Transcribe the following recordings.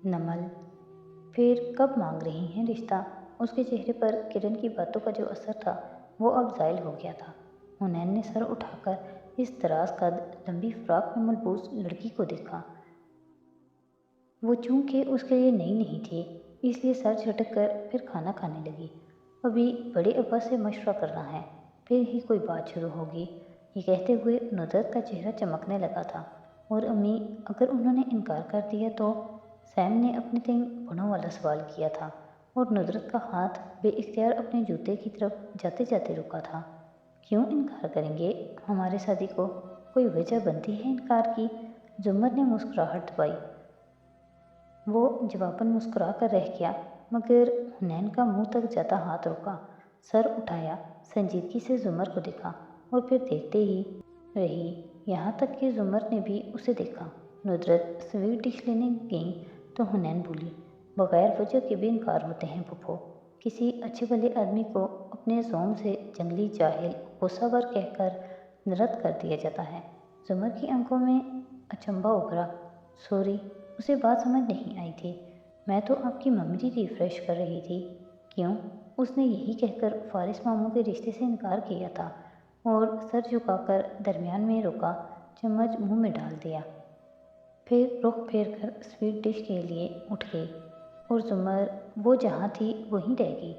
نمل پھر کب مانگ رہی ہیں رشتہ؟ اس کے چہرے پر کرن کی باتوں کا جو اثر تھا وہ اب زائل ہو گیا تھا۔ حنین نے سر اٹھا کر اس دراز قد لمبی فراق میں ملبوس لڑکی کو دیکھا۔ وہ چونکہ اس کے لیے نئی نہیں تھی اس لیے سر جھٹک کر پھر کھانا کھانے لگی۔ ابھی بڑے ابا سے مشورہ کرنا ہے، پھر ہی کوئی بات شروع ہوگی۔ یہ کہتے ہوئے ندرت کا چہرہ چمکنے لگا تھا۔ اور امی، اگر انہوں نے انکار کر دیا تو؟ سیم نے اپنے تئیں بڑوں والا سوال کیا تھا اور ندرت کا ہاتھ بے اختیار اپنے جوتے کی طرف جاتے جاتے رکا تھا۔ کیوں انکار کریں گے ہمارے شادی کو؟ کوئی وجہ بنتی ہے انکار کی؟ زمر نے مسکراہٹ دبائی۔ وہ جواباً مسکرا کر رہ گیا، مگر حنین کا منہ تک جاتا ہاتھ رکا۔ سر اٹھایا، سنجیدگی سے زمر کو دیکھا اور پھر دیکھتے ہی رہی، یہاں تک کہ زمر نے بھی اسے دیکھا۔ ندرت سویٹ ڈش لینے گئیں تو حنین بولی، بغیر وجہ کے بھی انکار ہوتے ہیں پھپھو۔ کسی اچھے بھلے آدمی کو اپنے زوم سے جنگلی جاہل غصہ ور کہہ کر رد کر دیا جاتا ہے۔ زمر کی آنکھوں میں اچنبھا ابھرا۔ سوری، اسے بات سمجھ نہیں آئی تھی۔ میں تو آپ کی میموری ریفریش کر رہی تھی۔ کیوں؟ اس نے یہی کہہ کر فارس ماموں کے رشتے سے انکار کیا تھا اور سر جھکا کر درمیان میں رکا چمچ منہ میں ڈال دیا۔ پھر رخ پھیر کر سویٹ ڈش کے لیے اٹھ گئی اور زمر وہ جہاں تھی وہیں رہ گئی،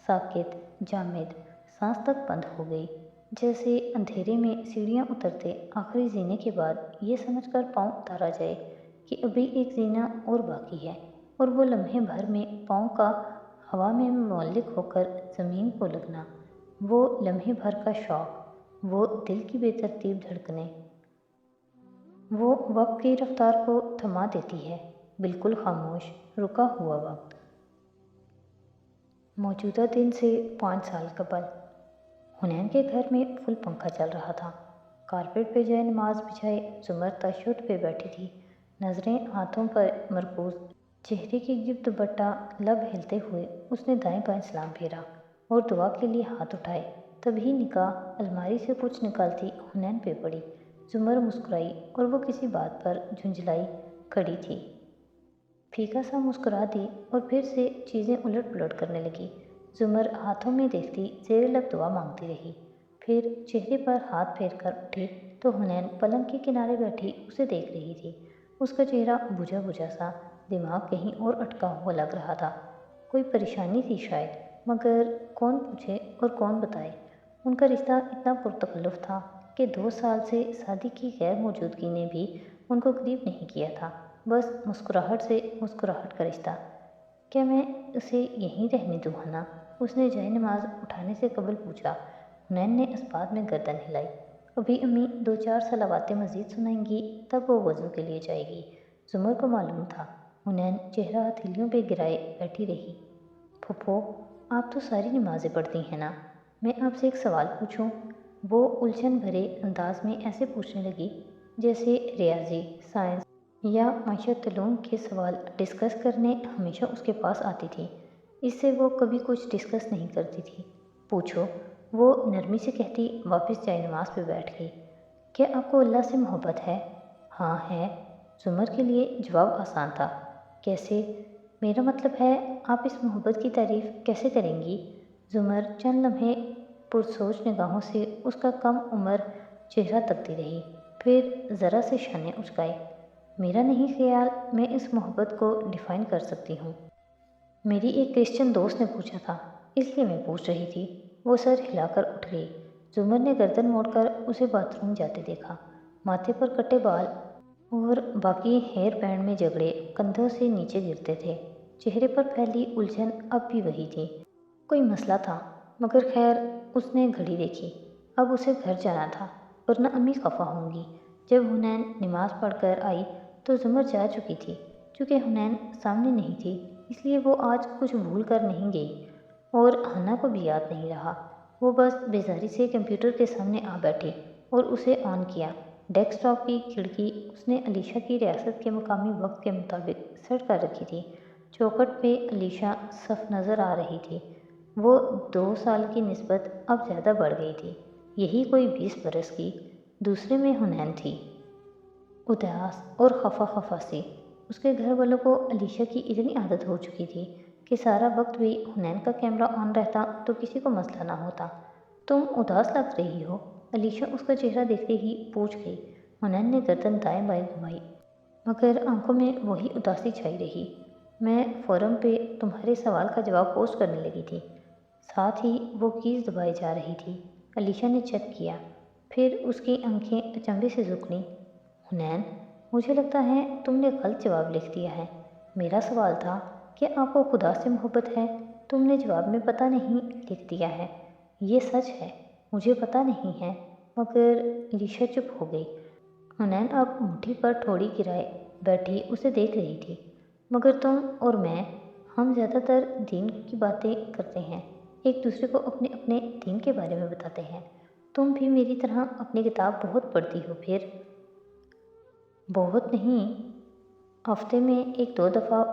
ساکت، جامد، سانس تک بند ہو گئی، جیسے اندھیرے میں سیڑھیاں اترتے آخری زینے کے بعد یہ سمجھ کر پاؤں اتارا جائے کہ ابھی ایک زینہ اور باقی ہے، اور وہ لمحے بھر میں پاؤں کا ہوا میں معلق ہو کر زمین کو لگنا، وہ لمحے بھر کا شوق، وہ دل کی بے ترتیب دھڑکنیں، وہ وقت کی رفتار کو تھما دیتی ہے، بالکل خاموش، رکا ہوا وقت۔ موجودہ دن سے 5 سال قبل حنین کے گھر میں فل پنکھا چل رہا تھا۔ کارپیٹ پہ جائے نماز بچھائے زمر تشہد پہ بیٹھی تھی، نظریں ہاتھوں پر مرکوز، چہرے کے گرد دوپٹہ، لب ہلتے ہوئے اس نے دائیں بائیں سلام پھیرا اور دعا کے لیے ہاتھ اٹھائے۔ تبھی نگاہ الماری سے کچھ نکالتی حنین پہ پڑی۔ زمر مسکرائی اور وہ کسی بات پر جھنجھلائی کھڑی تھی۔ پھیکا سا مسکرا دی اور پھر سے چیزیں الٹ پلٹ کرنے لگی۔ زمر ہاتھوں میں دیکھتی زیر لب دعا مانگتی رہی، پھر چہرے پر ہاتھ پھیر کر اٹھی تو حنین پلنگ کے کنارے بیٹھی اسے دیکھ رہی تھی۔ اس کا چہرہ بجھا بجھا سا، دماغ کہیں اور اٹکا ہوا لگ رہا تھا۔ کوئی پریشانی تھی شاید، مگر کون پوچھے اور کون بتائے؟ ان کا رشتہ اتنا پرتکلف تھا کہ 2 سال سے شادی کی غیر موجودگی نے بھی ان کو قریب نہیں کیا تھا، بس مسکراہٹ سے مسکراہٹ کا رشتہ۔ کیا میں اسے یہیں رہنے دوں ہنا؟ اس نے جائے نماز اٹھانے سے قبل پوچھا۔ حنین نے اسبات میں گردن ہلائی۔ ابھی امی 2-4 صلواتیں مزید سنائیں گی تب وہ وضو کے لیے جائے گی۔ زمر کو معلوم تھا۔ حنین چہرہ ہتھیلیوں پہ گرائے بیٹھی رہی۔ پھپھو، آپ تو ساری نمازیں پڑھتی ہیں نا؟ میں آپ سے ایک سوال پوچھوں؟ وہ الجھن بھرے انداز میں ایسے پوچھنے لگی جیسے ریاضی، سائنس یا معاشرت علوم کے سوال ڈسکس کرنے ہمیشہ اس کے پاس آتی تھی۔ اس سے وہ کبھی کچھ ڈسکس نہیں کرتی تھی۔ پوچھو، وہ نرمی سے کہتی واپس جائے نماز پہ بیٹھ گئی۔ کیا آپ کو اللہ سے محبت ہے؟ ہاں ہے۔ زمر کے لیے جواب آسان تھا۔ کیسے؟ میرا مطلب ہے آپ اس محبت کی تعریف کیسے کریں گی؟ زمر چند لمحے پرسوچ نگاہوں سے اس کا کم عمر چہرہ تکتی رہی، پھر ذرا سے شانے اچکائے۔ میرا نہیں خیال میں اس محبت کو ڈیفائن کر سکتی ہوں۔ میری ایک کرسچن دوست نے پوچھا تھا، اس لیے میں پوچھ رہی تھی۔ وہ سر ہلا کر اٹھ گئی۔ زمر نے گردن موڑ کر اسے باتھ روم جاتے دیکھا۔ ماتھے پر کٹے بال اور باقی ہیئر بینڈ میں جگڑے کندھوں سے نیچے گرتے تھے۔ چہرے پر پھیلی الجھن اب بھی وہی تھی۔ کوئی مسئلہ تھا، مگر خیر، اس نے گھڑی دیکھی۔ اب اسے گھر جانا تھا، ورنہ امی خفا ہوں گی۔ جب حنین نماز پڑھ کر آئی تو زمر جا چکی تھی۔ چونکہ حنین سامنے نہیں تھی اس لیے وہ آج کچھ بھول کر نہیں گئی اور ہنا کو بھی یاد نہیں رہا۔ وہ بس بیزاری سے کمپیوٹر کے سامنے آ بیٹھی اور اسے آن کیا۔ ڈیسک ٹاپ کی کھڑکی اس نے علیشہ کی ریاست کے مقامی وقت کے مطابق سیٹ کر رکھی تھی۔ چوکھٹ پہ علیشہ صف نظر آ رہی تھی۔ وہ 2 سال کی نسبت اب زیادہ بڑھ گئی تھی، یہی کوئی 20 برس کی۔ دوسرے میں حنین تھی، اداس اور خفا خفا سی۔ اس کے گھر والوں کو علیشہ کی اتنی عادت ہو چکی تھی کہ سارا وقت بھی حنین کا کیمرہ آن رہتا تو کسی کو مسئلہ نہ ہوتا۔ تم اداس لگ رہی ہو، علیشہ اس کا چہرہ دیکھتے ہی پوچھ گئی۔ حنین نے گردن دائیں بائیں گھمائی مگر آنکھوں میں وہی اداسی چھائی رہی۔ میں فورم پہ تمہارے سوال کا جواب پوسٹ کرنے لگی تھی، ساتھ ہی وہ کیز دبائی جا رہی تھی۔ علیشہ نے چیک کیا، پھر اس کی آنکھیں اچنبھے سے جھک لیں۔ حنین، مجھے لگتا ہے تم نے غلط جواب لکھ دیا ہے۔ میرا سوال تھا کہ آپ کو خدا سے محبت ہے، تم نے جواب میں پتہ نہیں لکھ دیا ہے۔ یہ سچ ہے، مجھے پتہ نہیں ہے۔ مگر علیشہ چپ ہو گئی۔ حنین اب مٹھی پر ٹھوڑی گرائے بیٹھی اسے دیکھ رہی تھی۔ مگر تم اور میں، ہم زیادہ تر دین کی باتیں کرتے ہیں، ایک دوسرے کو اپنے اپنے دین کے بارے میں بتاتے ہیں۔ تم بھی میری طرح اپنی کتاب بہت پڑھتی ہو پھر؟ بہت نہیں، ہفتے میں 1-2 دفعہ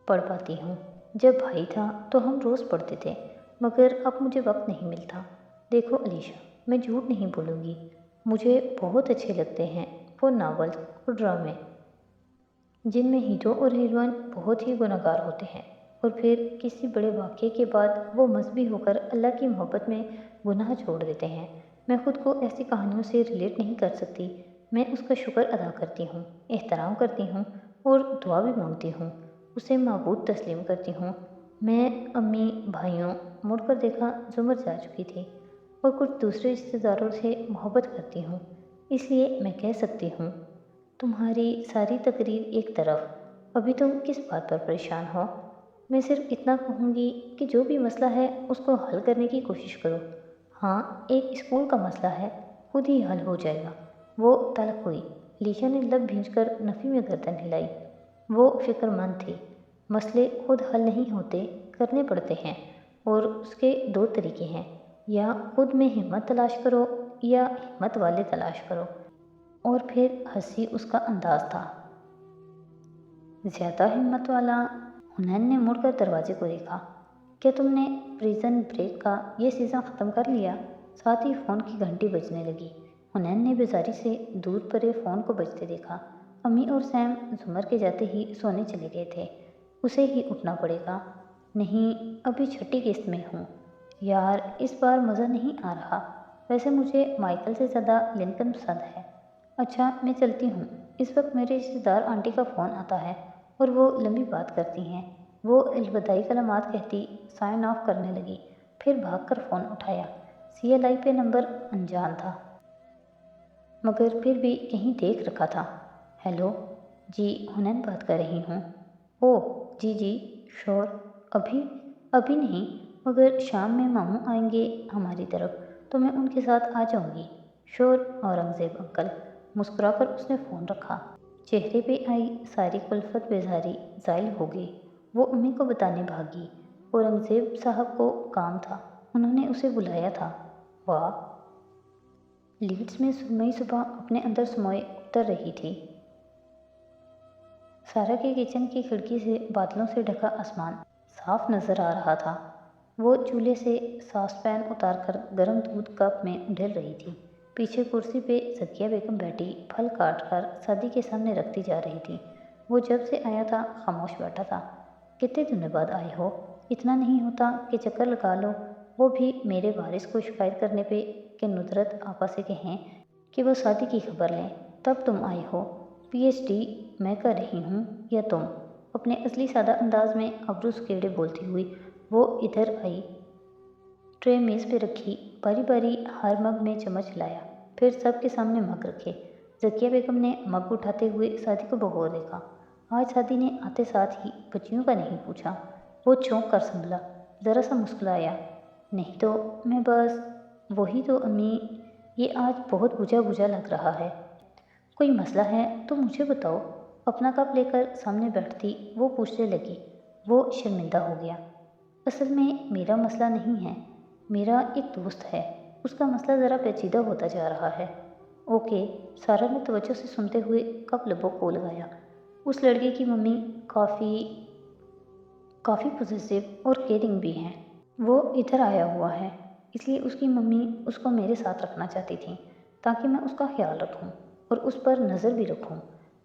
پڑھ پاتی ہوں۔ جب بھائی تھا تو ہم روز پڑھتے تھے، مگر اب مجھے وقت نہیں ملتا۔ دیکھو علیشہ، میں جھوٹ نہیں بولوں گی، مجھے بہت اچھے لگتے ہیں وہ ناول اور ڈرامے جن میں ہیرو اور ہیروئن بہت ہی گنہگار ہوتے ہیں اور پھر کسی بڑے واقعے کے بعد وہ مذہبی ہو کر اللہ کی محبت میں گناہ چھوڑ دیتے ہیں۔ میں خود کو ایسی کہانیوں سے ریلیٹ نہیں کر سکتی۔ میں اس کا شکر ادا کرتی ہوں، احترام کرتی ہوں اور دعا بھی مانگتی ہوں، اسے معبود تسلیم کرتی ہوں۔ میں امی، بھائیوں، مڑ کر دیکھا زمر جا چکی تھی اور کچھ دوسرے رشتہ داروں سے محبت کرتی ہوں، اس لیے میں کہہ سکتی ہوں۔ تمہاری ساری تقریر ایک طرف، ابھی تم کس بات پر پریشان ہو؟ میں صرف اتنا کہوں گی کہ جو بھی مسئلہ ہے اس کو حل کرنے کی کوشش کرو۔ ہاں، ایک اسکول کا مسئلہ ہے، خود ہی حل ہو جائے گا۔ وہ تلخ ہوئی۔ علیشہ نے لب بھینچ کر نفی میں گردن ہلائی۔ وہ فکر مند تھی۔ مسئلے خود حل نہیں ہوتے، کرنے پڑتے ہیں، اور اس کے 2 طریقے ہیں، یا خود میں ہمت تلاش کرو یا ہمت والے تلاش کرو۔ اور پھر ہنسی اس کا انداز تھا۔ زیادہ ہمت والا؟ حنین نے مڑ کر دروازے کو دیکھا۔ کیا تم نے پریزن بریک کا یہ سیزن ختم کر لیا؟ ساتھ ہی فون کی گھنٹی بجنے لگی۔ حنین نے بیزاری سے دور پڑے فون کو بجتے دیکھا۔ امی اور سیم زمر کے جاتے ہی سونے چلے گئے تھے، اسے ہی اٹھنا پڑے گا۔ نہیں، ابھی چھٹی قسط میں ہوں۔ یار، اس بار مزہ نہیں آ رہا۔ ویسے مجھے مائیکل سے زیادہ لنکن پسند ہے۔ اچھا، میں چلتی ہوں۔ اس وقت میرے رشتہ دار آنٹی کا فون آتا ہے اور وہ لمبی بات کرتی ہیں۔ وہ الوداعی کلمات کہتی سائن آف کرنے لگی، پھر بھاگ کر فون اٹھایا۔ CLI پہ نمبر انجان تھا، مگر پھر بھی کہیں دیکھ رکھا تھا۔ ہیلو، جی حنین بات کر رہی ہوں۔ اوہ جی جی، شور؟ ابھی نہیں، مگر شام میں ماموں آئیں گے ہماری طرف تو میں ان کے ساتھ آ جاؤں گی۔ شور؟ اورنگزیب انکل۔ مسکرا کر اس نے فون رکھا۔ چہرے پہ آئی ساری کلفت بیزاری زائل ہو گئی۔ وہ امی کو بتانے بھاگی۔ اورنگزیب صاحب کو کام تھا، انہوں نے اسے بلایا تھا۔ واہ! لیڈز میں سرمئی صبح اپنے اندر سموئے اتر رہی تھی۔ سارا کے کچن کی کھڑکی سے بادلوں سے ڈھکا آسمان صاف نظر آ رہا تھا۔ وہ چولہے سے ساس پین اتار کر گرم دودھ کپ میں ڈال رہی تھی۔ پیچھے کرسی پہ ذکیہ بیگم بیٹھی پھل کاٹ کر سعدی کے سامنے رکھتی جا رہی تھی۔ وہ جب سے آیا تھا خاموش بیٹھا تھا۔ کتنے دنوں بعد آئے ہو؟ اتنا نہیں ہوتا کہ چکر لگا لو؟ وہ بھی میرے وارث کو شکایت کرنے پہ کہ ندرت آپا سے کہیں کہ وہ سعدی کی خبر لیں، تب تم آئے ہو۔ PhD میں کر رہی ہوں یا تم؟ اپنے اصلی سادہ انداز میں ابرو سکیڑے بولتی ہوئی وہ ادھر آئی۔ ٹرے میز پہ رکھی، باری باری ہر مگ میں چمچ لایا، پھر سب کے سامنے مگ رکھے۔ ذکیہ بیگم نے مگ اٹھاتے ہوئے سعدی کو بغور دیکھا۔ آج سعدی نے آتے ساتھ ہی بچیوں کا نہیں پوچھا۔ وہ چونک کر سنبھلا، ذرا سا مسکرایا۔ نہیں تو میں بس… وہی تو امی، یہ آج بہت بجھا بجھا لگ رہا ہے۔ کوئی مسئلہ ہے تو مجھے بتاؤ۔ اپنا کپ لے کر سامنے بیٹھتی وہ پوچھنے لگی۔ وہ شرمندہ ہو گیا۔ اصل میں میرا مسئلہ نہیں ہے، میرا ایک دوست ہے، اس کا مسئلہ ذرا پیچیدہ ہوتا جا رہا ہے۔ اوکے، سارا نے توجہ سے سنتے ہوئے کپ لبوں کو لگایا۔ اس لڑکے کی ممی کافی پوزیسو اور کیئرنگ بھی ہیں۔ وہ ادھر آیا ہوا ہے، اس لیے اس کی ممی اس کو میرے ساتھ رکھنا چاہتی تھیں تاکہ میں اس کا خیال رکھوں اور اس پر نظر بھی رکھوں۔